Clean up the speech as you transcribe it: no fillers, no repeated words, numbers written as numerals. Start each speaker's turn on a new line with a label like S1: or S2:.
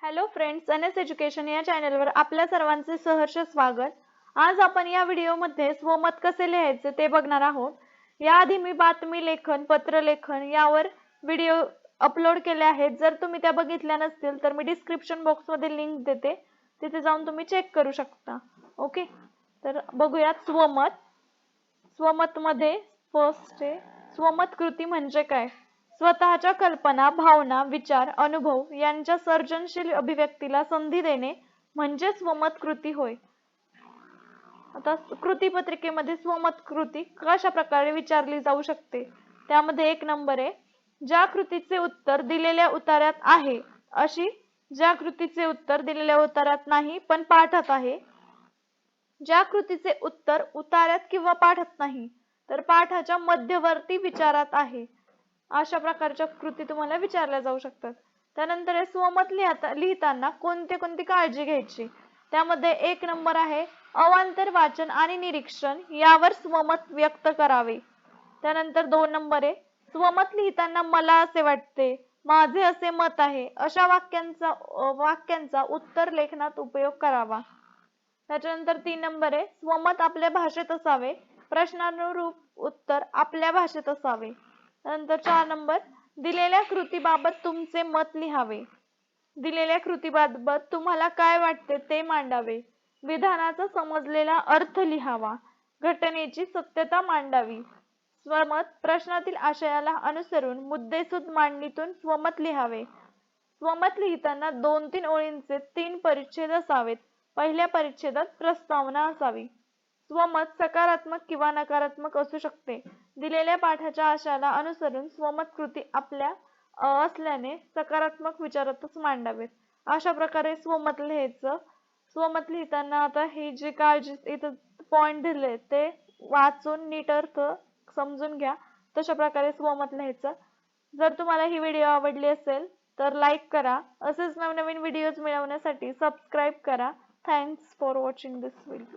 S1: Hello friends, NS education या चॅनलवर आपल्या सर्वांचे सहर्ष स्वागत। आज आपण या व्हिडिओमध्ये स्वमत कसे लिहायचे ते बघणार आहोत। याआधी मी बातमी लेखन, पत्र लेखन यावर व्हिडिओ अपलोड केले आहेत। जर तुम्ही त्या बघितल्या नसतील तर मी डिस्क्रिप्शन बॉक्समध्ये लिंक देते, तिथे जाऊन तुम्ही चेक करू शकता। ओके, तर बघूयात स्वमत। स्वमत मध्ये फर्स्ट आहे स्वमत कृती म्हणजे काय? स्वतःच्या कल्पना, भावना, विचार, अनुभव यांच्या सर्जनशील अभिव्यक्तीला संधी देणे म्हणजे स्वमत कृती होय। आता कृतीपत्रिकेमध्ये स्वमत कृती कशा प्रकारे विचारली जाऊ शकते? त्यामध्ये 1 नंबर आहे, ज्या कृतीचे उत्तर दिलेल्या उतार्यात आहे अशी, ज्या कृतीचे उत्तर दिलेल्या उतार्यात नाही पण पाठात आहे, ज्या कृतीचे उत्तर उतार्यात किंवा पाठात नाही तर पाठाच्या मध्यवर्ती विचारात आहे, अशा प्रकारच्या कृती तुम्हाला विचारल्या जाऊ शकतात। त्यानंतर स्वमत लिहिताना कोणती काळजी घ्यायची? त्यामध्ये 1 नंबर आहे, अवांतर वाचन आणि निरीक्षण यावर स्वमत व्यक्त करावे। त्यानंतर 2 नंबर आहे, स्वमत लिहिताना मला असे वाटते, माझे असे मत आहे अशा वाक्यांचा उत्तर लेखनात उपयोग करावा। त्याच्यानंतर 3 नंबर आहे, स्वमत आपल्या भाषेत असावे, प्रश्नानुरूप उत्तर आपल्या भाषेत असावे। नंतर 4 नंबर, दिलेल्या कृतीबाबत तुमचे मत लिहावे। दिलेल्या कृतीबाबत तुम्हाला काय वाटते ते मांडावे। विधानाचा समजलेला अर्थ लिहावा। घटनेची सत्यता मांडावी। स्वमत प्रश्नातील आशयाला अनुसरून मुद्देसूद मांडणीतून स्वमत लिहावे। स्वमत लिहिताना 2-3 ओळींचे 3 परिच्छेद असावेत। पहिल्या परिच्छेदात प्रस्तावना असावी। स्वमत सकारात्मक किंवा नकारात्मक असू शकते। दिलेल्या पाठाच्या आशयाला अनुसरून स्वमत कृती आपल्या असल्याने सकारात्मक विचारातच मांडावेत। अशा प्रकारे स्वमत लिहायचं। स्वमत लिहिताना आता ही जी काळजी इथं पॉइंट दिले ते वाचून नीट अर्थ समजून घ्या, तशा प्रकारे स्वमत लिहायचं। जर तुम्हाला ही व्हिडिओ आवडली असेल तर लाईक करा। असेच नवनवीन व्हिडिओज मिळवण्यासाठी सबस्क्राइब करा। Thanks for watching this video.